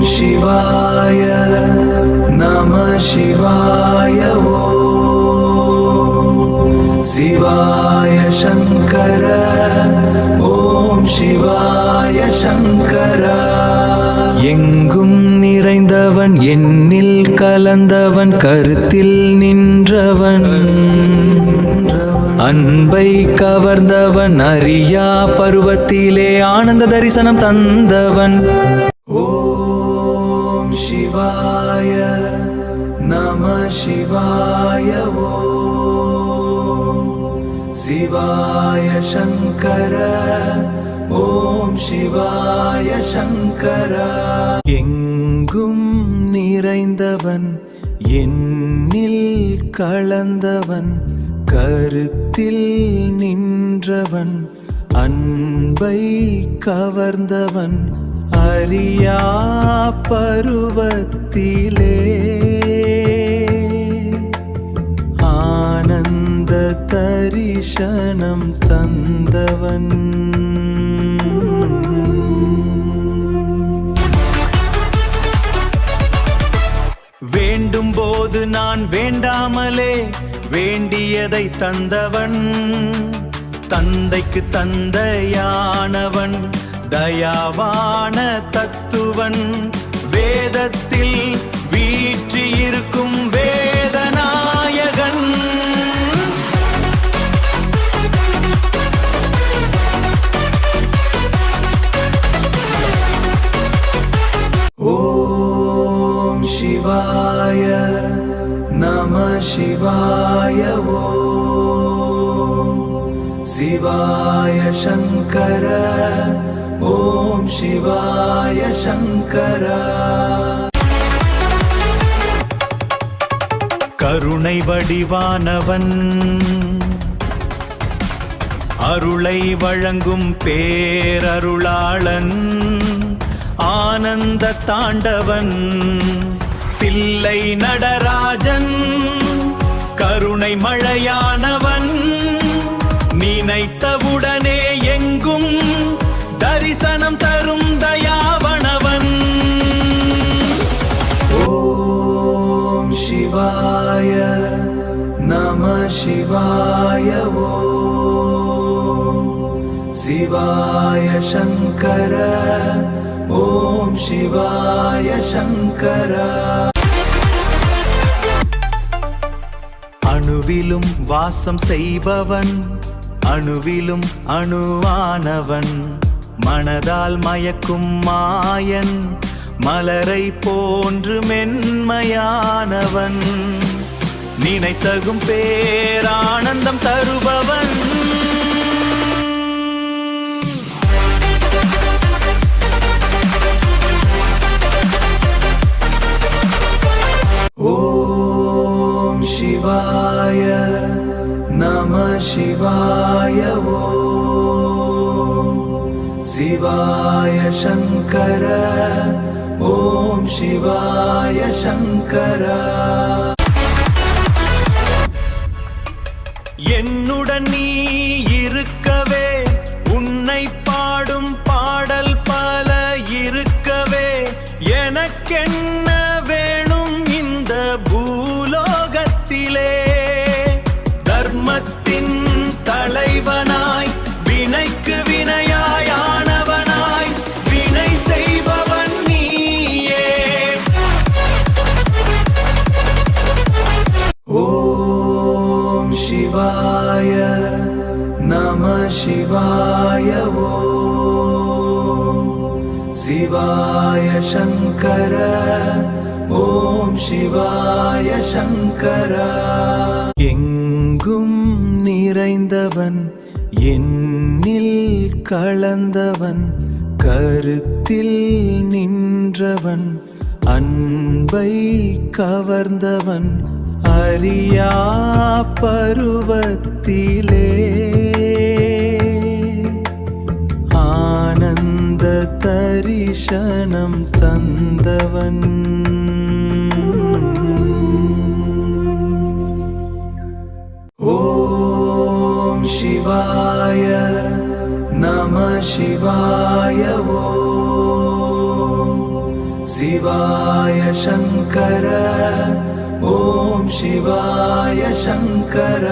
शिवाय नमः शिवाय ॐ शिवाय शंकर ओम शिवाय शंकर எங்கும் நிறைந்தவன் என்னில் கலந்தவன் கருத்தில் நின்றவன் அன்பை கவர்ந்தவன் அறியா பருவத்திலே ஆனந்த தரிசனம் தந்தவன் ஓம் சிவாய நம சிவாய ஓம் சிவாய சங்கர ஓம் சிவாய சங்கர எங்கும் நிறைந்தவன் என்னில் கலந்தவன் கருத்தில் நின்றவன் அன்பை கவர்ந்தவன் அறியா பருவத்திலே ஆனந்த தரிசனம் தந்தவன் வேண்டும் போது நான் வேண்டாமலே வேண்டியதை தந்தவன் தந்தைக்கு தந்தையானவன் தயாவான தத்துவன் வேதத்தில் வீற்றிருக்கும் வேதநாயகன் ஓம் சிவாய நம சிவாய ஓம் சிவாய சங்கர ஓம் சிவாய சங்கர கருணை வடிவானவன் அருளை வழங்கும் பேரருளாளன் ஆனந்த தாண்டவன் தில்லை நடராஜன் கருணை மழையானவன் நினைத்தவுடனே எங்கும் தரிசனம் தரும் தயாவனவன் ஓம் சிவாய நம சிவாய ஓம் சிவாய சங்கர ஓம் சிவாய சங்கர அணுவிலும் வாசம் செய்பவன் அணுவிலும் அணுவானவன் மனதால் மயக்கும் மாயன் மலரை போன்று மென்மையானவன் நினைத்தகும் பேரானந்தம் தருபவன் ஓம் சிவாய நம சிவாய ஓம் சிவாய சங்கர ஓம் சிவாய சங்கர என்னுடன் நீ இருக்கவே உன்னை பாடும் பாடல் பல இருக்கவே எனக்கென்ன வேணும் இந்த பூலோகத்திலே தர்மத்தின் தலைவனாய் வினைக்கு வினையாயானவனாய் வினை செய்பவன் நீயே ஓம் சிவாய நம சிவாய ஓம் சிவாய சங்கர ஓம் சிவாய சங்கர எங்கும் நிறைந்தவன் என்னில் கலந்தவன் கருத்தில் நின்றவன் அன்பை கவர்ந்தவன் அறியா பருவத்திலே ஆனந்த தரிசனம் தந்தவன் ஓம் சிவாய நம சிவாய ஓம் சிவாய சங்கர ஓம் சிவாய சங்கர